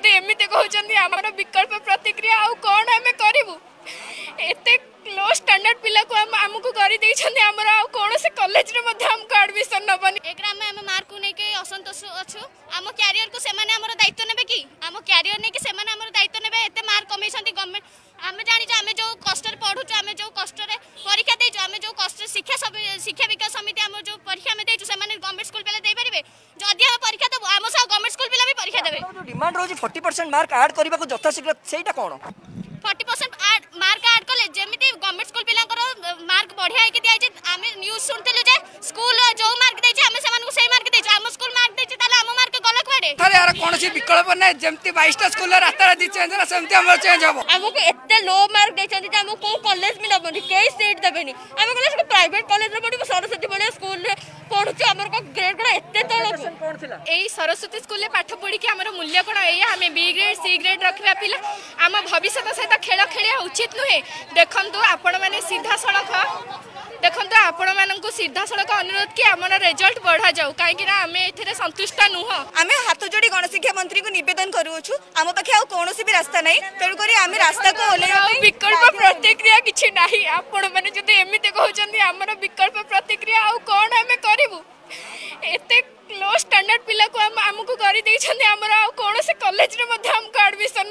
जदि एमती कहते आमर विकल्प प्रतिक्रिया आउ कौन आम करूँ एत लो स्टैंडर्ड पिला को आमको करमर आउ कौन से कॉलेज रे हमको एडमिशन नबनी एक आम मार्क को लेकिन असंतोष अच्छु आम क्यारियर को सेमाने दायित्व ने कि आम क्यारियर नहीं कि दायित्व ने एत मार्क कमे गवर्नमेंट आम जानी आम जो कष्ट पढ़ु आम जो कष्ट परीक्षा देचु आम जो कष्ट शिक्षा विकास समिति आम जो परीक्षा में देचु से गवर्नमेंट स्कूल पे दे पारे जदि हम परीक्षा देबु आम सब गवर्नमेंट स्कूल पिला भी परीक्षा देबे डिमांड रोज 40% मार्क ऐड करबा को यथाशीघ्र सेटा कोन 40% मार्क ऐड कले जेमिति गवर्नमेंट स्कूल पिला मार्क बढ़िया है कि दिया आम न्यूज सुनते जे स्कूल जो मार्क देचे आम से सही मार्क देचे आम स्कूल मार्क देचे ताले आम मार्क गला कुआडे थारे यार कोन सी विकल्प नै जेमति 22 टा स्कूल रास्ता दी चेंज ना सेमति हम चेंज हो हमको एते लो मार्क देछन जे हमको को कॉलेज भी नबनी केई सीट देबेनी हम कहले प्राइवेट कॉलेज रे पढी सरस्वती बड़े स्कूल रे पढुछ हमर को ग्रेड कोन एते तळ कोन थिला एई सरस्वती स्कूल ले पाठ पढ़ी कि हमर मूल्य कोन एई हमें बी ग्रेड सी ग्रेड रखबा पिला आम भविष्य सहित खेल खेलिया उचित नुहे देखंतु आपण माने सीधा सड़क देखंतु आपण माननकु सीधा सड़क अनुरोध कि हमर रिजल्ट बढ़ा जाऊ काहे कि ना हमें एथिरे संतुष्ट नुह आमे हाथ जोड़ी गणशिक्षा मंत्री को निवेदन करूछु आम पाखे आ कोनोसी भी रास्ता नहीं तेणु करी आमे रास्ता को ओले विकल्प प्रतिक्रिया किछि नाही आपण माने जदि एमिते कहउचंदी हमर विकल्प प्रतिक्रिया आउ कोन हमें करिवु एते लो स्टैंडर्ड पिला को आमको करि दैछंदी हमर आउ कोन से कॉलेज रे हमको एडमिशन